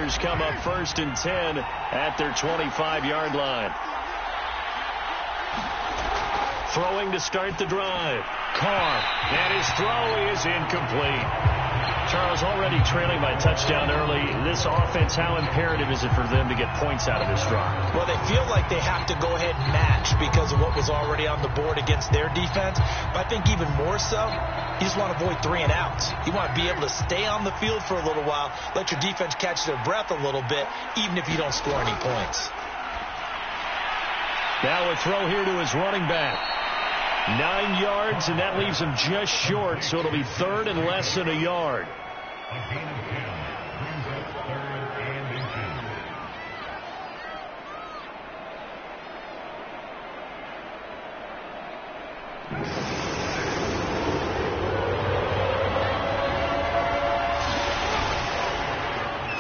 Chargers come up 1st and 10 at their 25-yard line. Throwing to start the drive. Carr, and his throw is incomplete. Charles, already trailing by a touchdown early. This offense, how imperative is it for them to get points out of this drive? Well, they feel like they have to go ahead and match because of what was already on the board against their defense. But I think even more so, you just want to avoid 3 and outs. You want to be able to stay on the field for a little while, let your defense catch their breath a little bit, even if you don't score any points. Now a throw here to his running back. 9 yards, and that leaves him just short, so it'll be 3rd and less than a yard. A gain of 10 brings up 3rd and 18.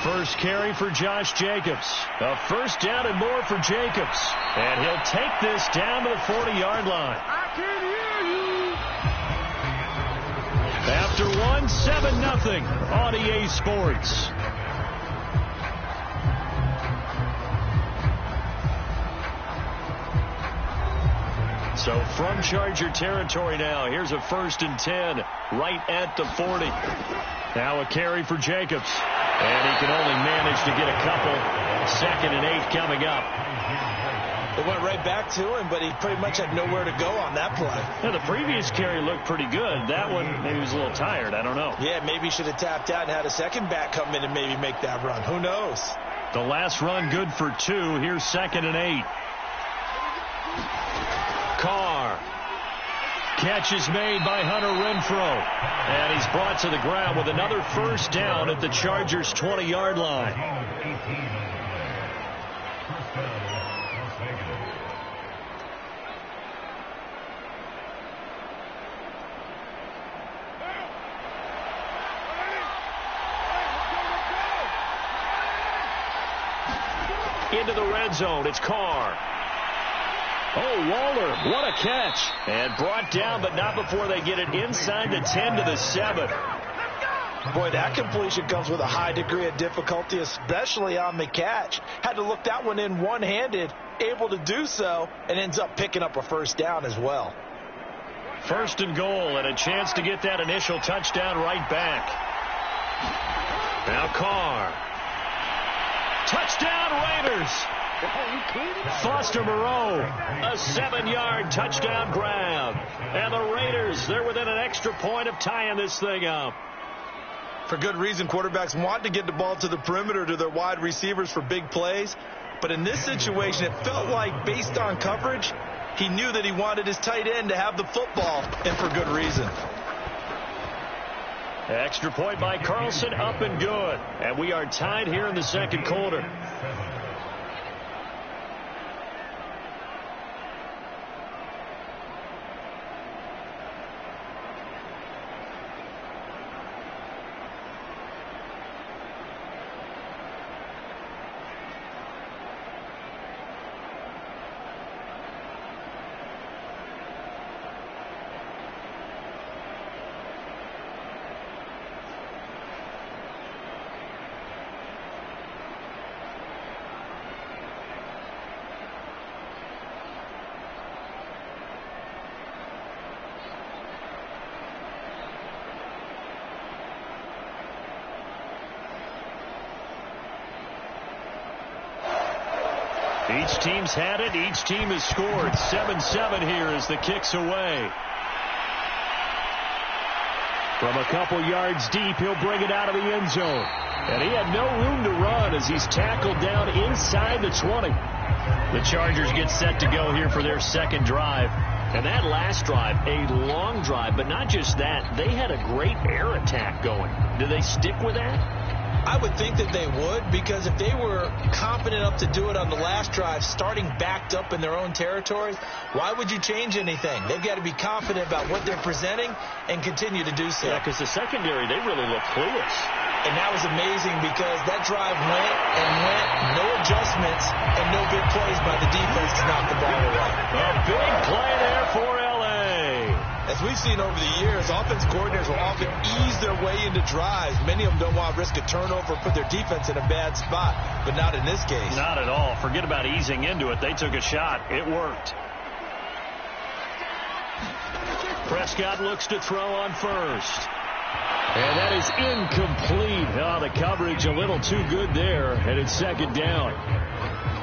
First carry for Josh Jacobs. A first down and more for Jacobs. And he'll take this down to the 40-yard line. I can hear you. After 7-0 on EA Sports. So from Charger territory now, here's a 1st and 10 right at the 40. Now a carry for Jacobs. And he can only manage to get a couple. 2nd and 8 coming up. It went right back to him, but he pretty much had nowhere to go on that play. Yeah, the previous carry looked pretty good. That one, maybe he was a little tired. I don't know. Yeah, maybe he should have tapped out and had a second back come in and maybe make that run. Who knows? The last run good for 2. Here's 2nd and 8. Carr. Catch is made by Hunter Renfrow. And he's brought to the ground with another first down at the Chargers' 20-yard line. Into the red zone. It's Carr. Oh, Waller, what a catch. And brought down, but not before they get it inside the 10 to the 7. Boy, that completion comes with a high degree of difficulty, especially on the catch. Had to look that one in one-handed, able to do so, and ends up picking up a first down as well. 1st and goal, and a chance to get that initial touchdown right back. Now Carr. Touchdown Raiders! Foster Moreau, a 7-yard touchdown grab. And the Raiders, they're within an extra point of tying this thing up. For good reason, quarterbacks want to get the ball to the perimeter to their wide receivers for big plays. But in this situation, it felt like, based on coverage, he knew that he wanted his tight end to have the football, and for good reason. Extra point by Carlson, up and good. And we are tied here in the second quarter. Each team's had it. Each team has scored. 7-7 here as the kick's away. From a couple yards deep, he'll bring it out of the end zone. And he had no room to run as he's tackled down inside the 20. The Chargers get set to go here for their second drive. And that last drive, a long drive, but not just that. They had a great air attack going. Do they stick with that? I would think that they would, because if they were confident enough to do it on the last drive, starting backed up in their own territory, why would you change anything? They've got to be confident about what they're presenting and continue to do so. Yeah, because the secondary, they really look clueless. And that was amazing because that drive went and went, no adjustments, and no big plays by the defense to knock the ball away. A big play there for L.A. As we've seen over the years, offense coordinators will often ease their way into drives. Many of them don't want to risk a turnover or put their defense in a bad spot, but not in this case. Not at all. Forget about easing into it. They took a shot. It worked. Prescott looks to throw on first. And that is incomplete. Oh, the coverage a little too good there, and it's second down.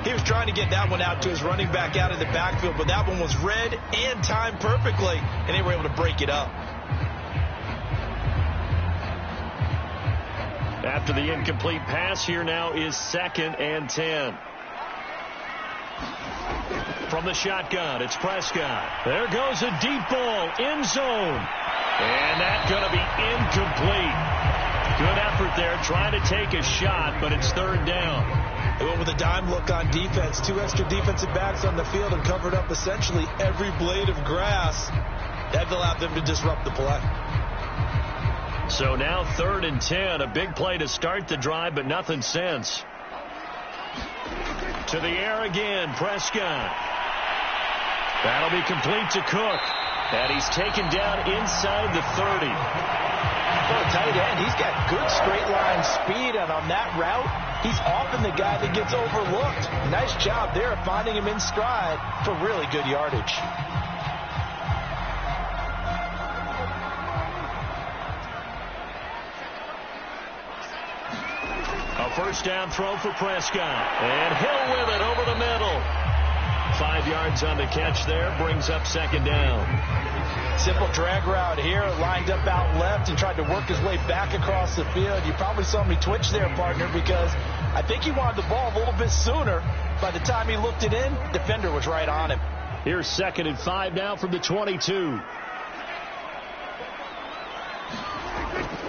He was trying to get that one out to his running back out of the backfield, but that one was read and timed perfectly, and they were able to break it up. After the incomplete pass, here now is 2nd and 10. From the shotgun, it's Prescott. There goes a deep ball, end zone. And that's going to be incomplete. Good effort there, trying to take a shot, but it's 3rd down. They went with a dime look on defense. 2 extra defensive backs on the field and covered up essentially every blade of grass. That allowed them to disrupt the play. So now 3rd and 10. A big play to start the drive, but nothing since. To the air again, Prescott. That'll be complete to Cook. And he's taken down inside the 30. For a tight end, he's got good straight line speed, and on that route, he's often the guy that gets overlooked. Nice job there of finding him in stride for really good yardage. A first down throw for Prescott. And Hill with it over the middle. 5 yards on the catch there, brings up 2nd down. Simple drag route here, lined up out left and tried to work his way back across the field. You probably saw me twitch there, partner, because I think he wanted the ball a little bit sooner. By the time he looked it in, defender was right on him. Here's 2nd and 5 now from the 22.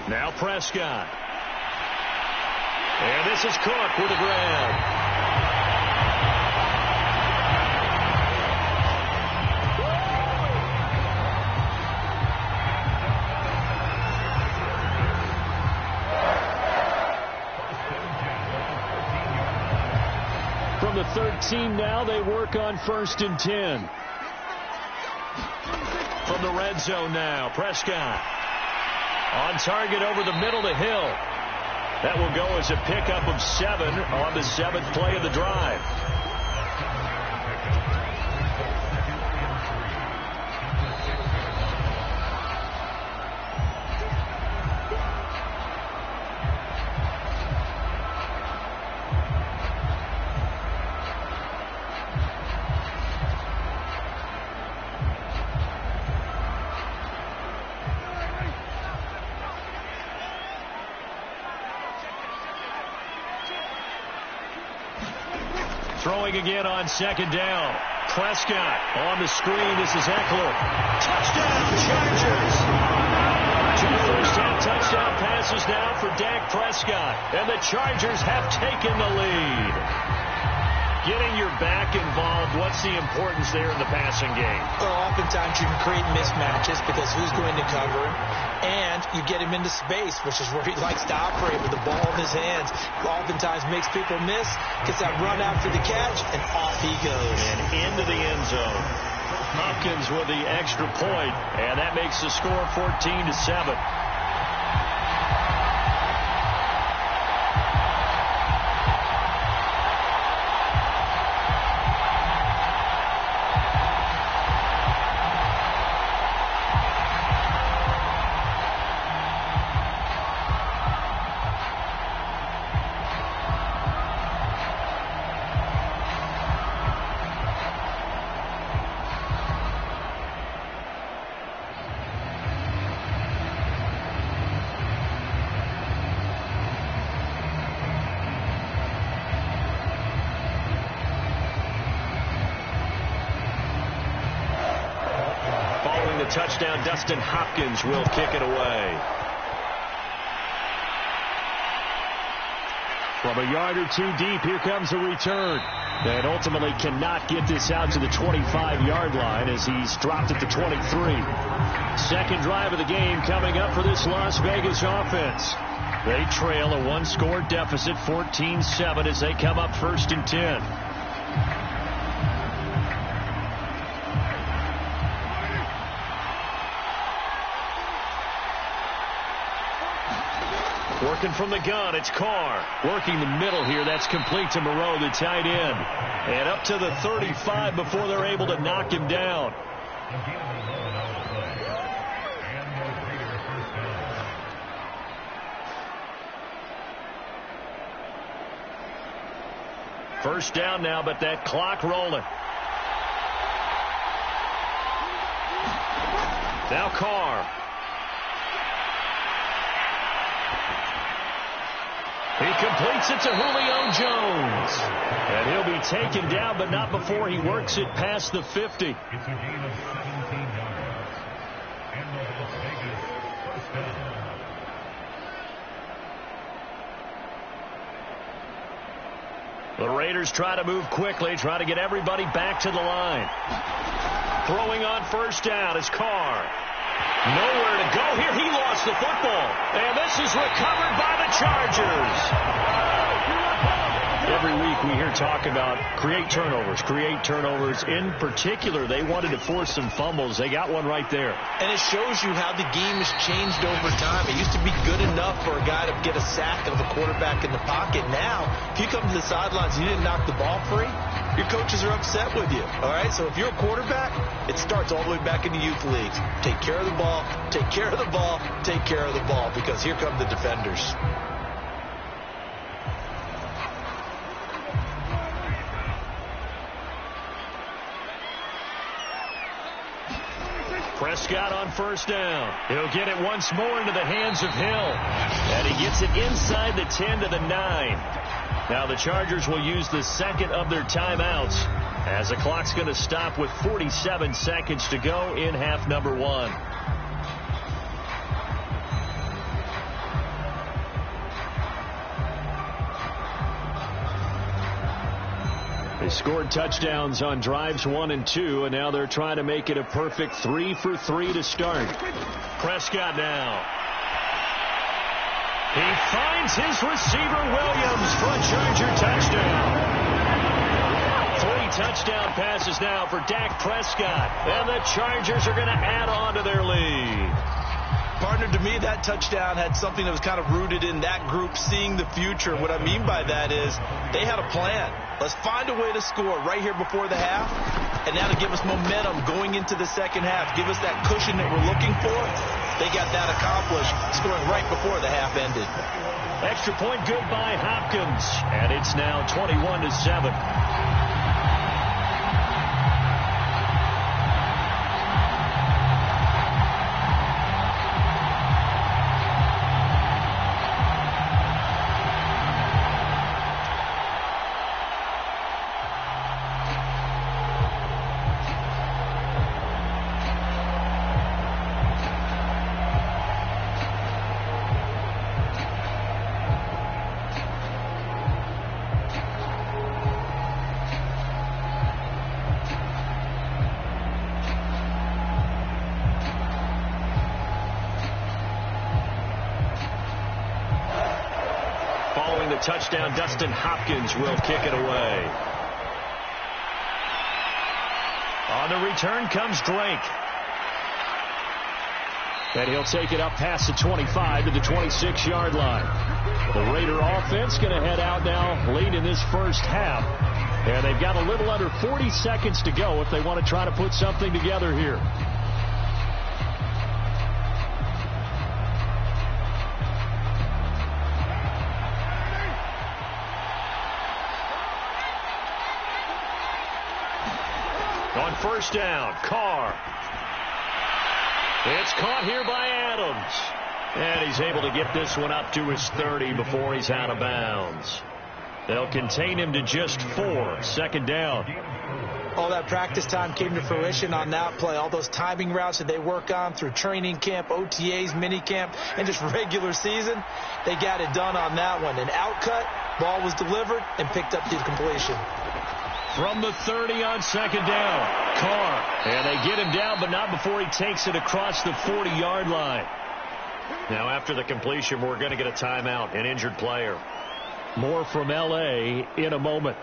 Now Prescott. And this is Cook with a grab. From the 13 now, they work on 1st and 10. From the red zone now, Prescott. On target over the middle to Hill. That will go as a pickup of 7 on the 7th play of the drive. Throwing again on 2nd down. Prescott on the screen. This is Eckler. Touchdown, Chargers. 2 first-half touchdown passes now for Dak Prescott. And the Chargers have taken the lead. Getting your back involved, what's the importance there in the passing game? Well, oftentimes you can create mismatches because who's going to cover him? And you get him into space, which is where he likes to operate with the ball in his hands. Oftentimes makes people miss, gets that run after the catch, and off he goes. And into the end zone. Hopkins with the extra point, and that makes the score 14-7. Touchdown, Dustin Hopkins will kick it away. From a yard or 2 deep, here comes a return. And ultimately cannot get this out to the 25-yard line as he's dropped at the 23. 2nd drive of the game coming up for this Las Vegas offense. They trail a 1-score deficit, 14-7, as they come up 1st and 10. Working from the gun, it's Carr. Working the middle here, that's complete to Moreau, the tight end. And up to the 35 before they're able to knock him down. First down now, but that clock rolling. Now Carr. He completes it to Julio Jones. And he'll be taken down, but not before he works it past the 50. It's a gain of 17 yards. And the Las Vegas first down. The Raiders try to move quickly, try to get everybody back to the line. Throwing on first down is Carr. Nowhere to go here. He lost the football. And this is recovered by the Chargers. Every week we hear talk about create turnovers. In particular, they wanted to force some fumbles. They got one right there. And it shows you how the game has changed over time. It used to be good enough for a guy to get a sack of a quarterback in the pocket. Now, if you come to the sidelines and you didn't knock the ball free, your coaches are upset with you. All right, so if you're a quarterback, it starts all the way back in the youth leagues. Take care of the ball, take care of the ball, take care of the ball, because here come the defenders. Prescott on first down. He'll get it once more into the hands of Hill. And he gets it inside the 10 to the 9. Now the Chargers will use the second of their timeouts as the clock's going to stop with 47 seconds to go in half number 1. They scored touchdowns on drives 1 and 2, and now they're trying to make it a perfect 3 for 3 to start. Prescott now. He finds his receiver Williams for a Charger touchdown. 3 touchdown passes now for Dak Prescott, and the Chargers are going to add on to their lead. Partner, to me, that touchdown had something that was kind of rooted in that group seeing the future. What I mean by that is they had a plan. Let's find a way to score right here before the half, and now to give us momentum going into the second half, give us that cushion that we're looking for. They got that accomplished, scoring right before the half ended. Extra point good by Hopkins, and it's now 21-7. Touchdown, Dustin Hopkins will kick it away. On the return comes Drake. And he'll take it up past the 25 to the 26-yard line. The Raider offense going to head out now late in this first half. And they've got a little under 40 seconds to go if they want to try to put something together here. On first down, Carr. It's caught here by Adams. And he's able to get this one up to his 30 before he's out of bounds. They'll contain him to just 4. Second down. All that practice time came to fruition on that play. All those timing routes that they work on through training camp, OTAs, mini camp, and just regular season, they got it done on that one. An outcut, ball was delivered, and picked up the completion. From the 30 on second down, Carr. And they get him down, but not before he takes it across the 40-yard line. Now, after the completion, we're going to get a timeout, an injured player. More from L.A. in a moment.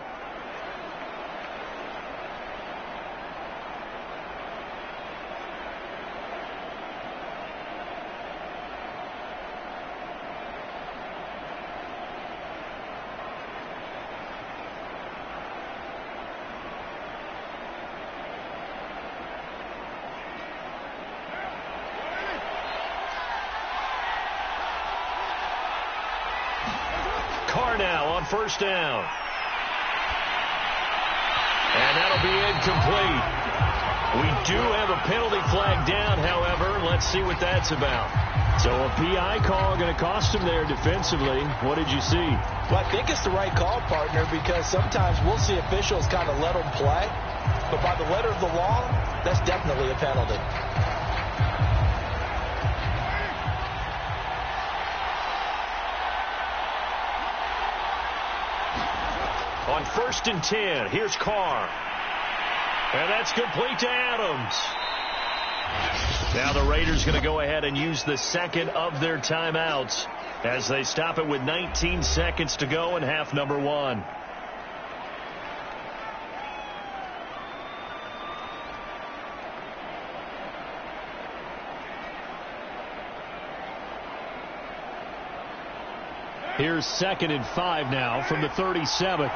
on first down. And that'll be incomplete. We do have a penalty flag down, however. Let's see what that's about. So a PI call going to cost him there defensively. What did you see? Well, I think it's the right call, partner, because sometimes we'll see officials kind of let them play. But by the letter of the law, that's definitely a penalty. On 1st and 10, here's Carr. And that's complete to Adams. Now the Raiders going to go ahead and use the second of their timeouts as they stop it with 19 seconds to go in half number 1. Here's 2nd and 5 now from the 37.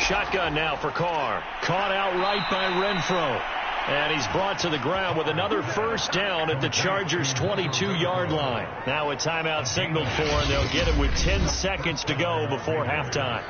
Shotgun now for Carr. Caught outright by Renfro. And he's brought to the ground with another first down at the Chargers' 22-yard line. Now a timeout signaled for, and they'll get it with 10 seconds to go before halftime.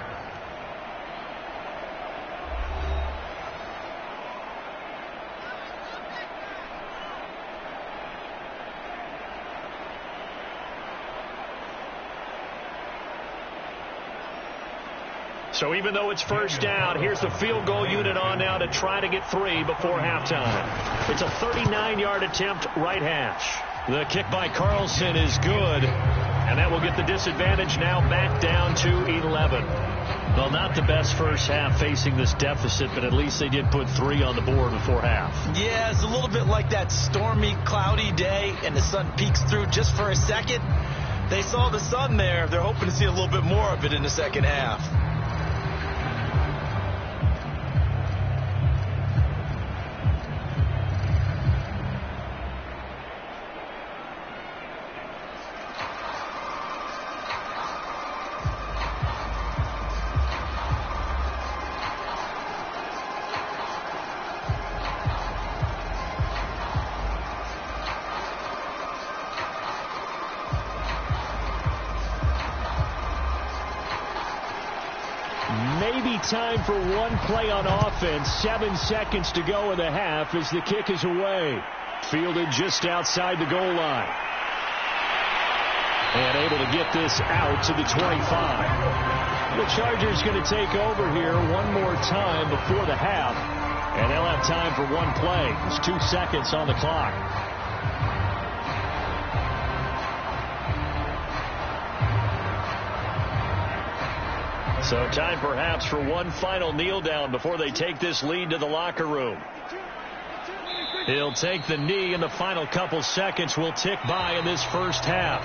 So even though it's first down, here's the field goal unit on now to try to get 3 before halftime. It's a 39-yard attempt, right hash. The kick by Carlson is good, and that will get the disadvantage now back down to 11. Well, not the best first half facing this deficit, but at least they did put 3 on the board before half. Yeah, it's a little bit like that stormy, cloudy day, and the sun peeks through just for a second. They saw the sun there. They're hoping to see a little bit more of it in the second half. Time for one play on offense. 7 seconds to go in the half as the kick is away. Fielded just outside the goal line. And able to get this out to the 25. The Chargers going to take over here one more time before the half. And they'll have time for one play. There's 2 seconds on the clock. So time perhaps for one final kneel down before they take this lead to the locker room. He'll take the knee, and the final couple seconds will tick by in this first half.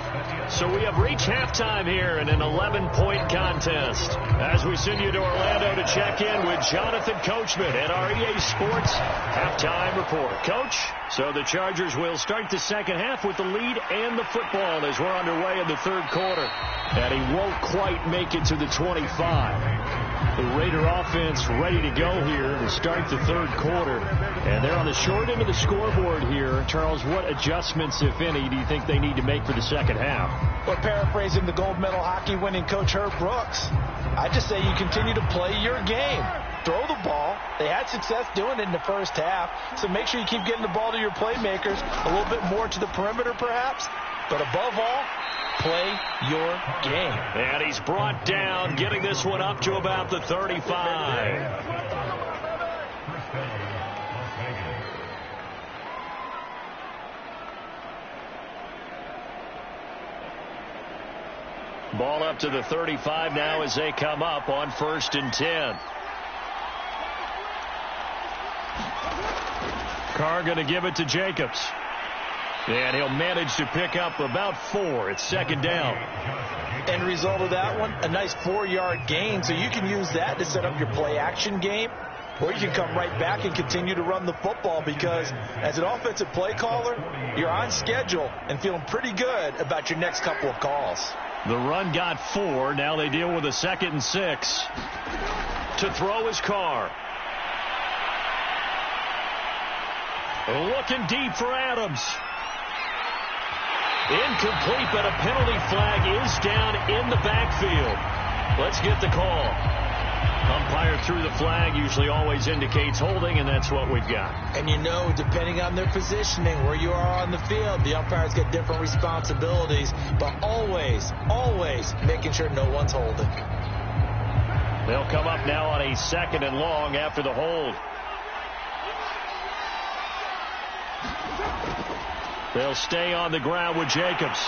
So we have reached halftime here in an 11-point contest. As we send you to Orlando to check in with Jonathan Coachman at our EA Sports Halftime Report. Coach, so the Chargers will start the second half with the lead and the football as we're underway in the third quarter. And he won't quite make it to the 25. The Raider offense ready to go here to start the third quarter. And they're on the short end of the scoreboard here. Charles, what adjustments, if any, do you think they need to make for the second half? Well, paraphrasing the gold medal hockey winning coach Herb Brooks, I just say you continue to play your game. Throw the ball. They had success doing it in the first half. So make sure you keep getting the ball to your playmakers, a little bit more to the perimeter perhaps. But above all, play your game. And he's brought down, getting this one up to about the 35. Ball up to the 35 now as they come up on 1st and 10. Carr going to give it to Jacobs. And he'll manage to pick up about 4. It's second down. End result of that one, a nice 4-yard gain. So you can use that to set up your play-action game, or you can come right back and continue to run the football because as an offensive play caller, you're on schedule and feeling pretty good about your next couple of calls. The run got 4. Now they deal with a 2nd and 6. To throw is Carr. Looking deep for Adams. Incomplete, but a penalty flag is down in the backfield. Let's get the call. Umpire threw the flag, usually always indicates holding, and that's what we've got. And you know, depending on their positioning, where you are on the field, the umpires get different responsibilities, but always, always making sure no one's holding. They'll come up now on a 2nd and long after the hold. They'll stay on the ground with Jacobs.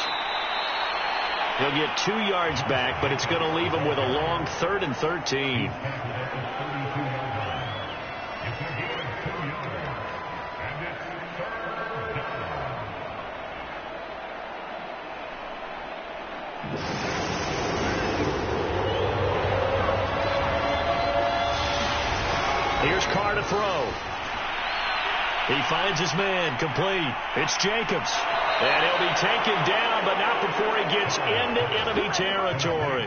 He'll get 2 yards back, but it's going to leave him with a long 3rd and 13. Here's Carr to throw. He finds his man, complete. It's Jacobs. And he'll be taken down, but not before he gets into enemy territory.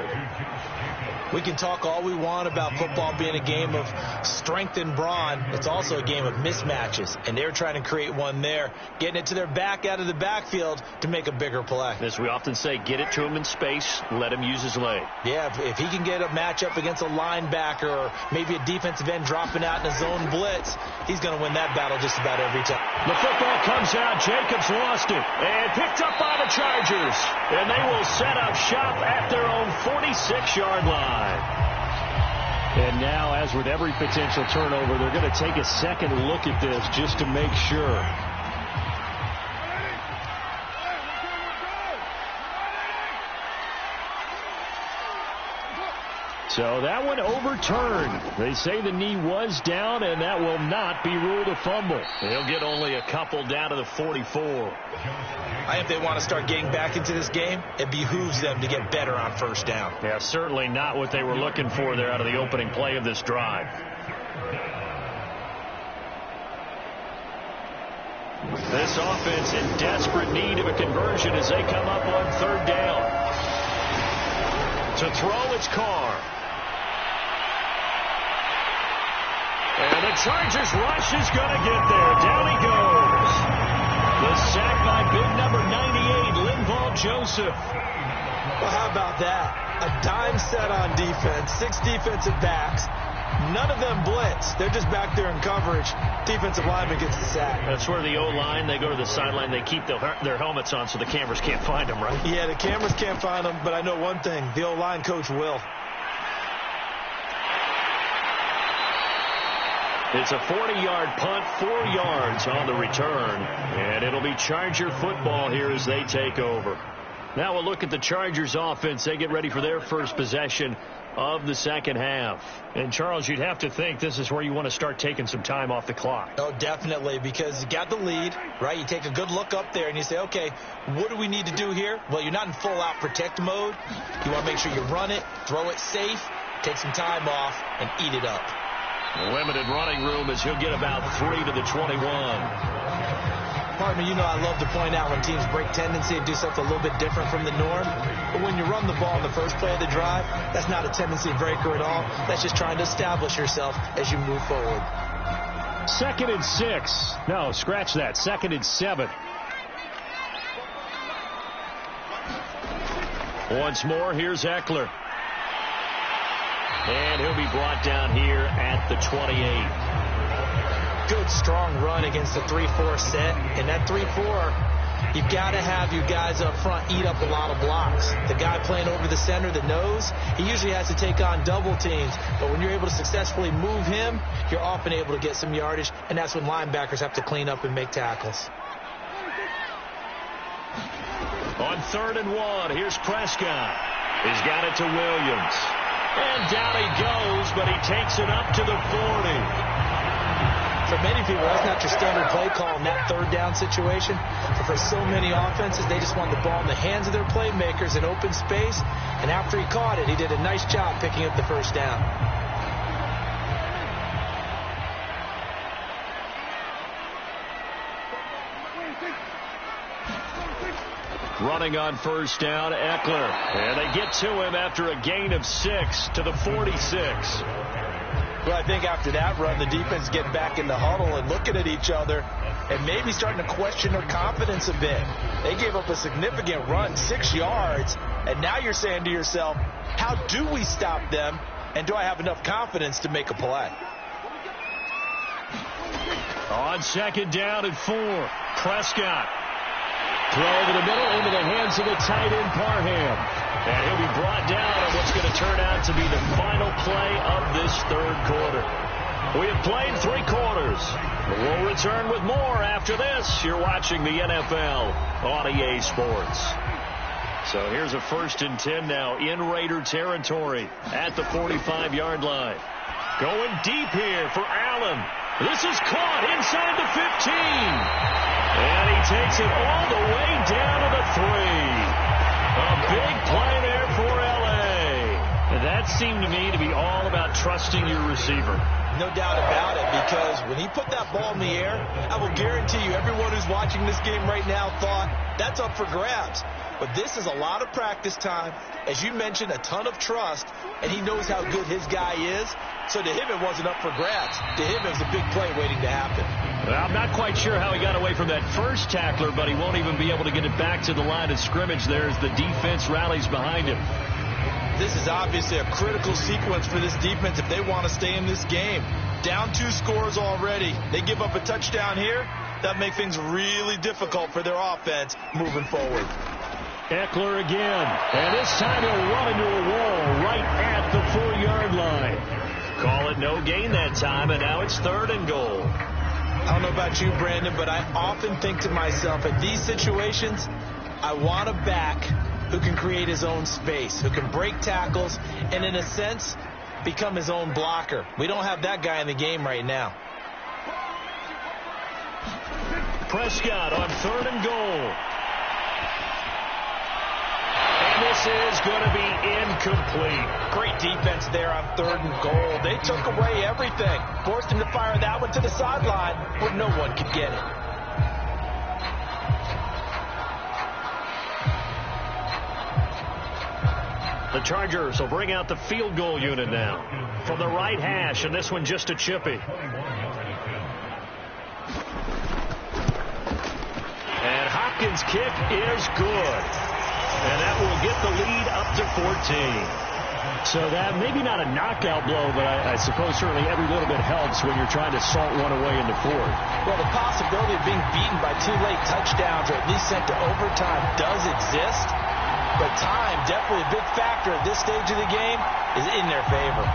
We can talk all we want about football being a game of strength and brawn. It's also a game of mismatches, and they're trying to create one there, getting it to their back out of the backfield to make a bigger play. As we often say, get it to him in space, let him use his leg. Yeah, if he can get a matchup against a linebacker or maybe a defensive end dropping out in a zone blitz, he's going to win that battle just about every time. The football comes out. Jacobs lost it and picked up by the Chargers. And they will set up shop at their own 46-yard line. And now, as with every potential turnover, they're going to take a second look at this just to make sure. So that one overturned. They say the knee was down, and that will not be ruled a fumble. They'll get only a couple down to the 44. I think they want to start getting back into this game. It behooves them to get better on 1st down. Yeah, certainly not what they were looking for there out of the opening play of this drive. This offense in desperate need of a conversion as they come up on 3rd down. To throw, it's Carr. And the Chargers rush is going to get there. Down he goes. The sack by big number 98, Linval Joseph. Well, how about that? A dime set on defense, 6 defensive backs. None of them blitz. They're just back there in coverage. Defensive lineman gets the sack. That's where the O-line, they go to the sideline, they keep their helmets on so the cameras can't find them, right? Yeah, the cameras can't find them, but I know one thing. The O-line coach will. It's a 40-yard punt, 4 yards on the return, and it'll be Charger football here as they take over. Now we'll look at the Chargers offense. They get ready for their first possession of the 2nd half. And, Charles, you'd have to think this is where you want to start taking some time off the clock. Oh, definitely, because you got the lead, right? You take a good look up there and you say, okay, what do we need to do here? Well, you're not in full-out protect mode. You want to make sure you run it, throw it safe, take some time off, and eat it up. Limited running room as he'll get about 3 to the 21. Pardon me, you know I love to point out when teams break tendency and do something a little bit different from the norm. But when you run the ball in the first play of the drive, that's not a tendency breaker at all. That's just trying to establish yourself as you move forward. 2nd and 6. No, scratch that. 2nd and 7. Once more, here's Eckler. And he'll be brought down here at the 28. Good, strong run against the 3-4 set. And that 3-4, you've got to have your guys up front eat up a lot of blocks. The guy playing over the center, the nose, he usually has to take on double teams. But when you're able to successfully move him, you're often able to get some yardage. And that's when linebackers have to clean up and make tackles. On 3rd and 1, here's Prescott. He's got it to Williams. And down he goes, but he takes it up to the 40. For many people, that's not your standard play call in that 3rd down situation. But for so many offenses, they just want the ball in the hands of their playmakers in open space. And after he caught it, he did a nice job picking up the 1st down. Running on 1st down, Eckler. And they get to him after a gain of 6 to the 46. Well, I think after that run, the defense get back in the huddle and looking at each other. and maybe starting to question their confidence a bit. They gave up a significant run, 6 yards, and now you're saying to yourself, how do we stop them, and do I have enough confidence to make a play? On second down and 4, Prescott. Throw over the middle into the hands of the tight end, Parham. And he'll be brought down on what's going to turn out to be the final play of this third quarter. We have played 3 quarters. We'll return with more after this. You're watching the NFL on EA Sports. So here's a 1st and 10 now in Raider territory at the 45-yard line. Going deep here for Allen. This is caught inside the 15. And he takes it all the way down to the 3. A big play there for L.A. And that seemed to me to be all about trusting your receiver. No doubt about it, because when he put that ball in the air, I will guarantee you everyone who's watching this game right now thought that's up for grabs. But this is a lot of practice time. As you mentioned, a ton of trust, and he knows how good his guy is. So to him, it wasn't up for grabs. To him, it was a big play waiting to happen. Well, I'm not quite sure how he got away from that first tackler, but he won't even be able to get it back to the line of scrimmage there as the defense rallies behind him. This is obviously a critical sequence for this defense if they want to stay in this game. Down 2 scores already. They give up a touchdown here. That makes things really difficult for their offense moving forward. Eckler again. And this time he'll run into a wall right at the 4-yard line. Call it no gain that time, and now it's 3rd and goal. I don't know about you, Brandon, but I often think to myself, at these situations, I want a back who can create his own space, who can break tackles, and in a sense, become his own blocker. We don't have that guy in the game right now. Prescott on 3rd and goal. And this is going to be incomplete. Great defense there on 3rd and goal. They took away everything. Forced him to fire that one to the sideline where no one could get it. The Chargers will bring out the field goal unit now from the right hash, and this one just a chippy. And Hopkins' kick is good. And that will get the lead up to 14. So that maybe not a knockout blow, but I suppose certainly every little bit helps when you're trying to salt one away into 4. Well, the possibility of being beaten by 2 late touchdowns or at least sent to overtime does exist. But time, definitely a big factor at this stage of the game, is in their favor.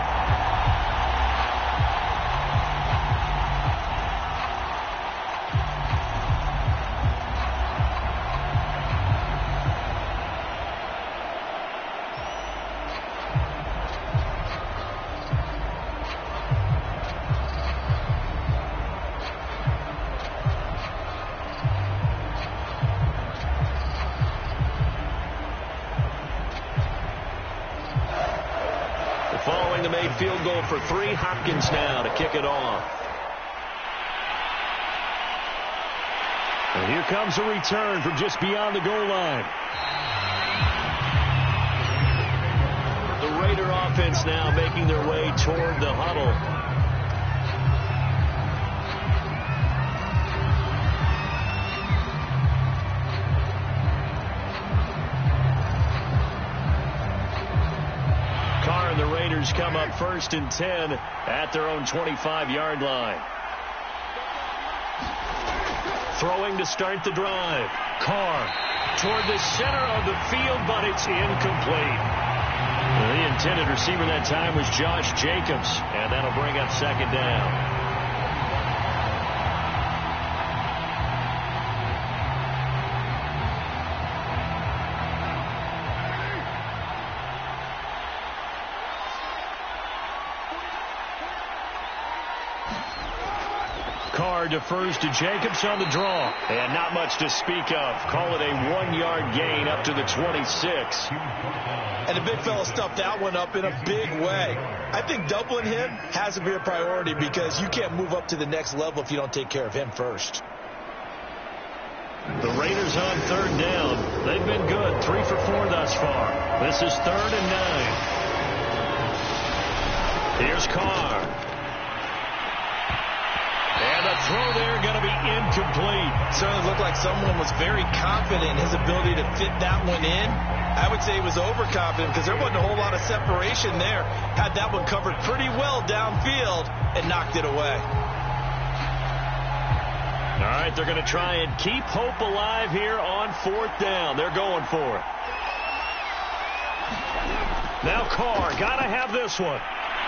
Following the made field goal for 3, Hopkins now to kick it off. And here comes a return from just beyond the goal line. The Raider offense now making their way toward the huddle. The Raiders come up 1st and 10 at their own 25-yard line. Throwing to start the drive. Carr toward the center of the field, but it's incomplete. The intended receiver that time was Josh Jacobs, and that'll bring up 2nd down. Carr defers to Jacobs on the draw. And not much to speak of. Call it a 1-yard gain up to the 26. And the big fella stuffed that one up in a big way. I think doubling him has to be a priority because you can't move up to the next level if you don't take care of him first. The Raiders on 3rd down. They've been good. 3 for 4 thus far. This is 3rd and 9. Here's Carr. And the throw there going to be incomplete. Certainly looked like someone was very confident in his ability to fit that one in. I would say he was overconfident because there wasn't a whole lot of separation there. Had that one covered pretty well downfield and knocked it away. All right, they're going to try and keep hope alive here on 4th down. They're going for it. Now Carr, got to have this one.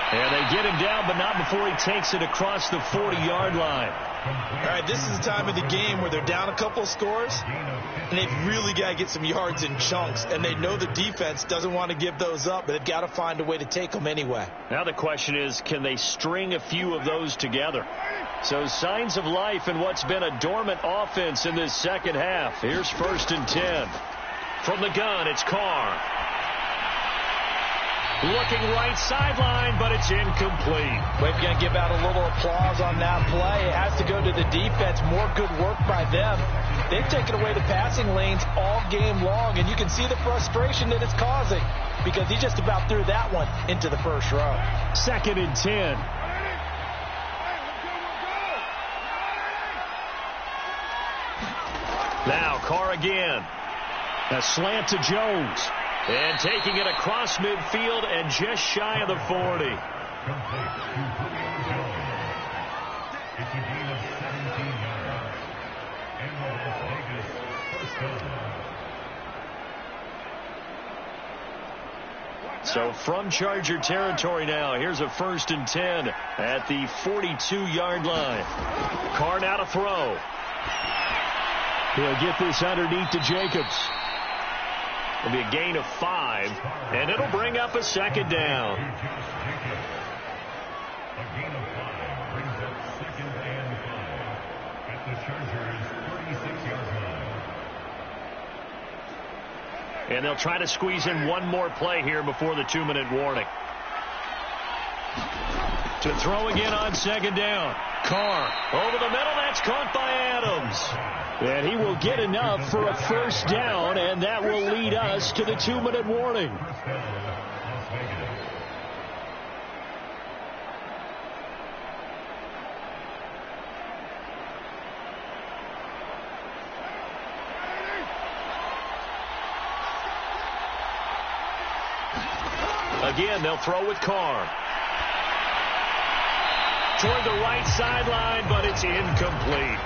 And they get him down, but not before he takes it across the 40-yard line. All right, this is the time of the game where they're down a couple of scores, and they've really got to get some yards in chunks, and they know the defense doesn't want to give those up, but they've got to find a way to take them anyway. Now the question is, can they string a few of those together? So signs of life in what's been a dormant offense in this second half. Here's 1st and 10. From the gun, it's Carr. Looking right sideline, but it's incomplete. We're going to give out a little applause on that play. It has to go to the defense. More good work by them. They've taken away the passing lanes all game long, and you can see the frustration that it's causing because he just about threw that one into the first row. 2nd and 10. Now Carr again. A slant to Jones. And taking it across midfield and just shy of the 40. It's a gain of 17 yards. And the Las Vegas first down. So from Charger territory now, here's a 1st and 10 at the 42-yard line. Carr now to throw. He'll get this underneath to Jacobs. It'll be a gain of 5, and it'll bring up a 2nd down. A gain of 5 brings up 2nd and 5 at the Chargers' 36-yard line. And they'll try to squeeze in one more play here before the 2-minute warning. To throw again on 2nd down. Carr over the middle. That's caught by Adams. And he will get enough for a 1st down, and that will lead us to the 2-minute warning. Again, they'll throw with Carr. Toward the right sideline, but it's incomplete.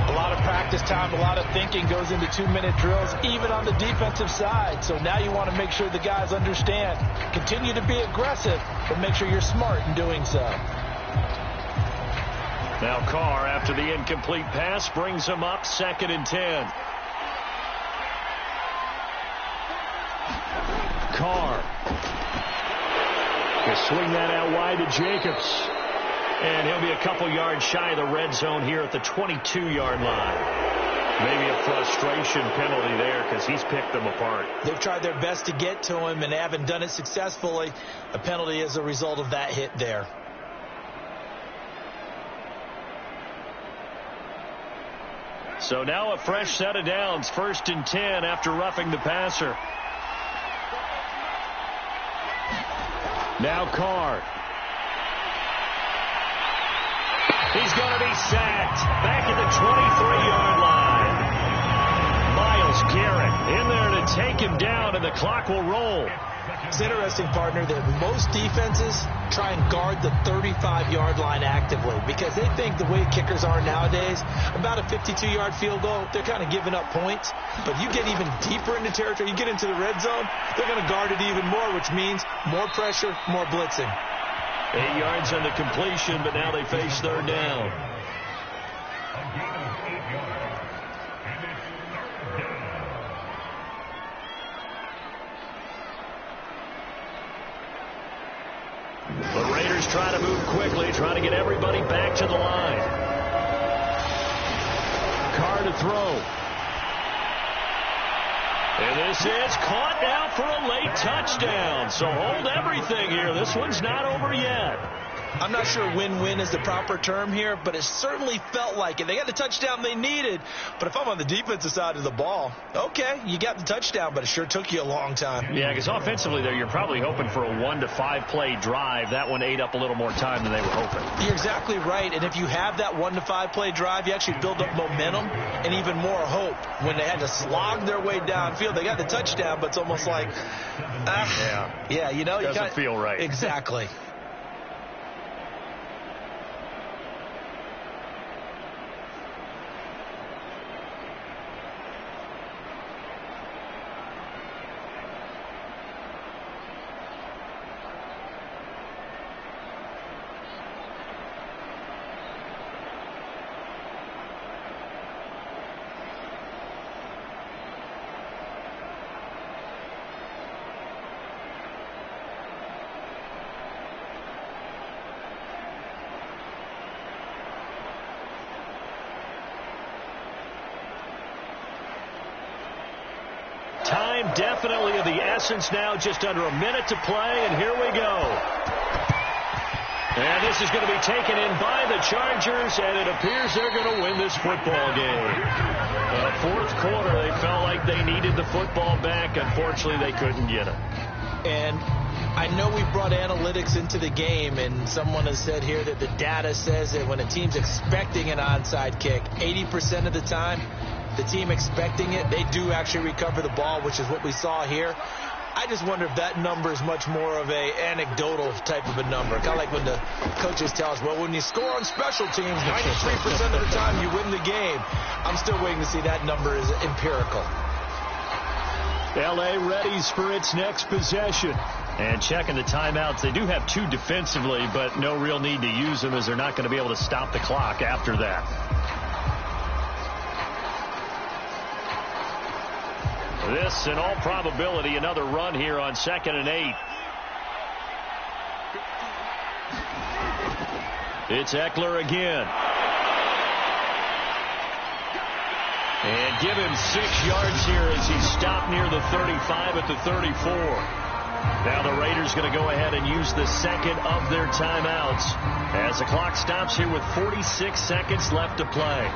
A lot of practice time, a lot of thinking goes into 2-minute drills, even on the defensive side. So now you want to make sure the guys understand. Continue to be aggressive, but make sure you're smart in doing so. Now Carr, after the incomplete pass, brings him up 2nd and 10. Carr. He'll swing that out wide to Jacobs. And he'll be a couple yards shy of the red zone here at the 22-yard line. Maybe a frustration penalty there because he's picked them apart. They've tried their best to get to him and haven't done it successfully. A penalty as a result of that hit there. So now a fresh set of downs. 1st and 10 after roughing the passer. Now Carr. He's going to be sacked back at the 23-yard line. Miles Garrett in there to take him down, and the clock will roll. It's interesting, partner, that most defenses try and guard the 35-yard line actively because they think the way kickers are nowadays, about a 52-yard field goal, they're kind of giving up points. But you get even deeper into territory, you get into the red zone, they're going to guard it even more, which means more pressure, more blitzing. 8 yards on the completion, but now they face 3rd down. The Raiders try to move quickly, trying to get everybody back to the line. Carr to throw. And this is caught now for a late touchdown. So hold everything here. This one's not over yet. I'm not sure win-win is the proper term here, but it certainly felt like it. They got the touchdown they needed, but if I'm on the defensive side of the ball, okay, you got the touchdown, but it sure took you a long time. Yeah, because offensively there, you're probably hoping for a 1 to 5 play drive. That one ate up a little more time than they were hoping. You're exactly right, and if you have that 1 to 5 play drive, you actually build up momentum and even more hope. When they had to slog their way downfield, they got the touchdown, but it's almost like, yeah, you know, doesn't feel right. Exactly. Time definitely of the essence now, just under a minute to play, and here we go. And this is going to be taken in by the Chargers, and it appears they're going to win this football game. Fourth quarter, they felt like they needed the football back. Unfortunately, they couldn't get it. And I know we brought analytics into the game, and someone has said here that the data says that when a team's expecting an onside kick, 80% of the time, the team expecting it, they do actually recover the ball, which is what we saw here. I just wonder if that number is much more of a anecdotal type of a number. Kind of like when the coaches tell us, well, when you score on special teams, 93% of the time you win the game. I'm still waiting to see that number is empirical. L.A. readies for its next possession. And checking the timeouts, they do have 2 defensively, but no real need to use them as they're not going to be able to stop the clock after that. This, in all probability, another run here on 2nd and 8. It's Eckler again. And give him 6 yards here as he stopped near the 35 at the 34. Now the Raiders going to go ahead and use the second of their timeouts as the clock stops here with 46 seconds left to play.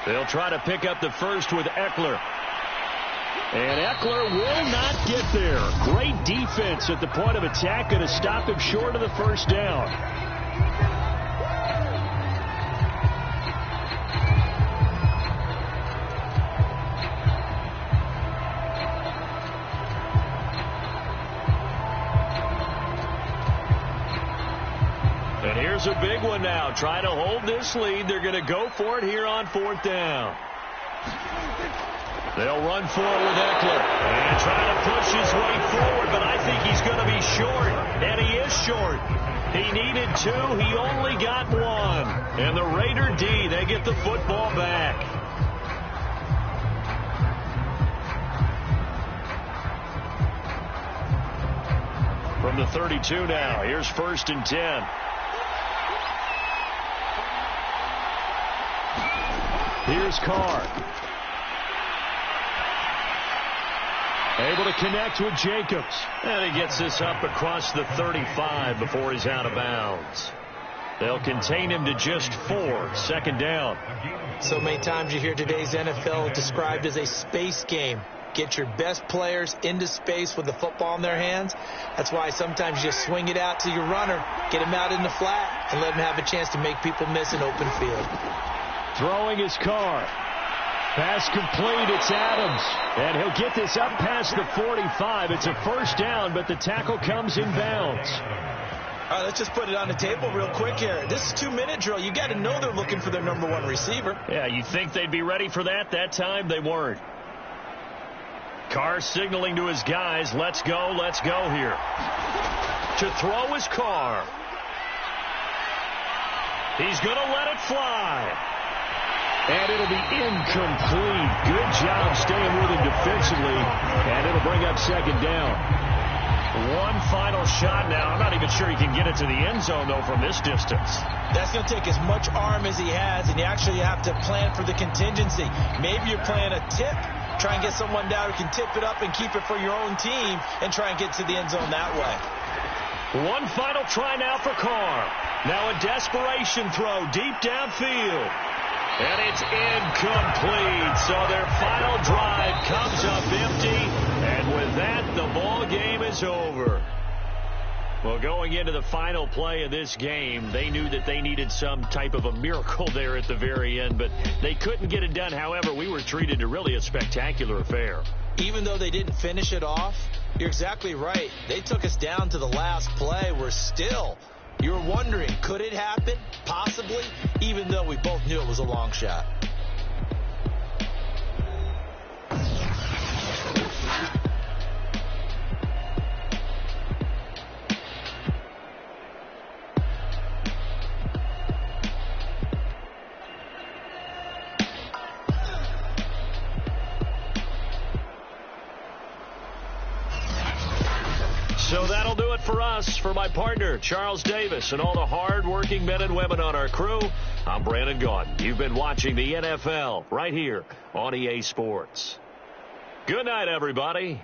They'll try to pick up the first with Eckler. And Eckler will not get there. Great defense at the point of attack, going to stop him short of the first down. And here's a big one now. Trying to hold this lead. They're going to go for it here on 4th down. They'll run for it with Eckler. And try to push his way forward, but I think he's going to be short. And he is short. He needed 2. He only got 1. And the Raider D, they get the football back. From the 32 now. Here's 1st and 10. Here's Carr. Able to connect with Jacobs. And he gets this up across the 35 before he's out of bounds. They'll contain him to just 4. 2nd down. So many times you hear today's NFL described as a space game. Get your best players into space with the football in their hands. That's why sometimes you just swing it out to your runner, get him out in the flat, and let him have a chance to make people miss an open field. Throwing his Carr. Pass complete. It's Adams. And he'll get this up past the 45. It's a 1st down, but the tackle comes in bounds. All right, let's just put it on the table real quick here. This is 2-minute drill. You got to know they're looking for their number 1 receiver. Yeah, you'd think they'd be ready for that. That time they weren't. Carr signaling to his guys, let's go here. To throw his Carr. He's going to let it fly. And it'll be incomplete. Good job staying with him defensively. And it'll bring up 2nd down. One final shot now. I'm not even sure he can get it to the end zone, though, from this distance. That's going to take as much arm as he has, and you actually have to plan for the contingency. Maybe you're playing a tip. Try and get someone down who can tip it up and keep it for your own team and try and get to the end zone that way. One final try now for Carr. Now a desperation throw deep downfield. And it's incomplete. So their final drive comes up empty. And with that, the ball game is over. Well, going into the final play of this game, they knew that they needed some type of a miracle there at the very end, but they couldn't get it done. However, we were treated to really a spectacular affair. Even though they didn't finish it off, you're exactly right. They took us down to the last play. We're still, you were wondering, could it happen? Possibly, even though we both knew it was a long shot. So that'll do it for us. For my partner, Charles Davis, and all the hard-working men and women on our crew, I'm Brandon Gaudin. You've been watching the NFL right here on EA Sports. Good night, everybody.